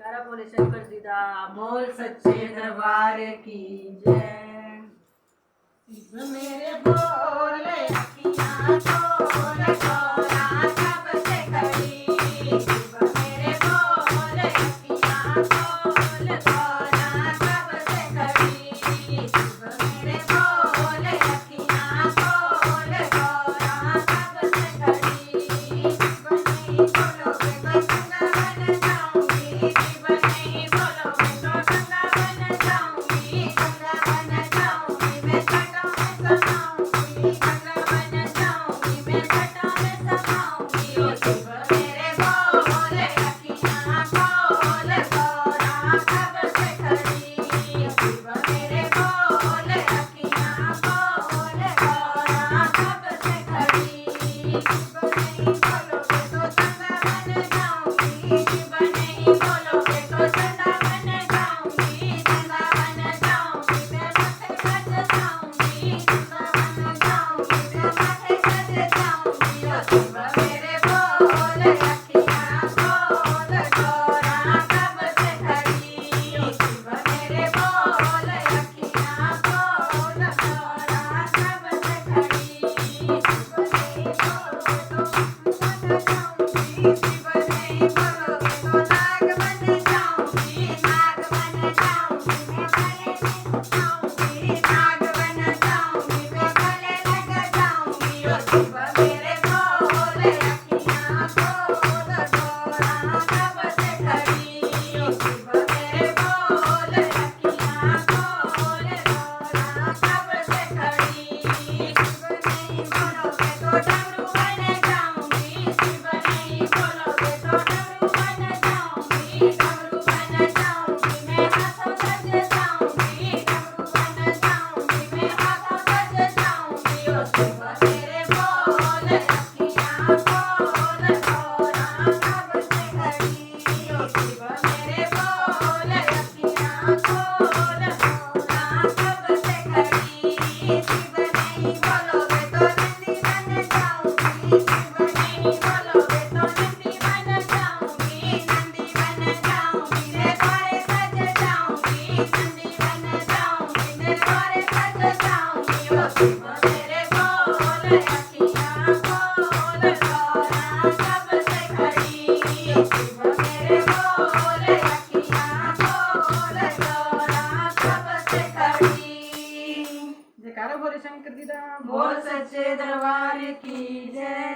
जयकारा बोले शंकर जी दा, बोल सच्चे दरबार की जय। शिव मेरे बोले अखियाँ खोल गोरा कब से खड़ी, शिव मेरे बोले अखियाँ खोल गोरा कब से खड़ी, शिव मेरे बोले अखियाँ खोल गोरा कब से खड़ी। शिव नहीं बोलोगे तो गंगा बन जाऊंगी, शिव नहीं बोलोगे तो गंगा बन जाऊंगी, गंगा बन जाऊंगी मैं घाटों में समाऊंगी, गंगा बन जाऊंगी मैं घाटों में समाऊंगी। ओ शिव मेरे बोले अखियाँ खोल गोरा कब से खड़ी, शिव मेरे बोले अखियाँ खोल गोरा कब से खड़ी। शिव नहीं बोलोगे तो गंगा बन जाऊंगी, शिव नहीं बोलोगे तो गंगा बन जाऊंगी, गंगा बन जाऊंगी मैं माथे सज जाऊंगी, गंगा बन जाऊंगी मैं माथे सज जाऊंगी। ओ शिव मेरे बोले अखियाँ खोल गोरा कब से खड़ी, शिव मेरे बोले अखियाँ खोल गोरा कब से खड़ी। शिव नहीं बोलोगे तो बन जाऊंगी, शिव नहीं बोलोगे तो नाग बन जाऊंगी, नाग बन जाऊंगी मैं गले में जाऊंगी, नाग बन जाऊंगी मैं गले लग जाऊंगी। ओ शिव मेरे बोले अखियाँ खोल गोरा कब से खड़ी, शिव मेरे बोले अखियाँ खोल गोरा कब से खड़ी। शिव नहीं बोलोगे तो डमरू बन जाऊंगी, शिव नहीं बोलोगे तो डमरू बन जाऊंगी, डमरू बन जाऊंगी मैं हाथों सज जाऊंगी, डमरू बन जाऊंगी मैं हाथों सज जाऊंगी। ओ शिव मेरे बोले अखियाँ खोल गोरा कब से खड़ी, शिव मेरे बोले अखियाँ खोल गोरा कब से खड़ी। शिव नहीं बोलोगे तो नंदी बन जाऊंगी, शिव नहीं बोलोगे तो नंदी बन जाऊंगी, नंदी बन जाऊंगी मैं द्वारे सज जाऊंगी, नंदी बन जाऊंगी मैं द्वारे सज जाऊंगी। ओ शिव मेरे बोले अखियाँ खोल गोरा कब से खड़ी, शिव मेरे बोले अखियाँ खोल गोरा कब से खड़ी। जयकारा बोले शंकर जी दा, बोल सच्चे दरबार की जय।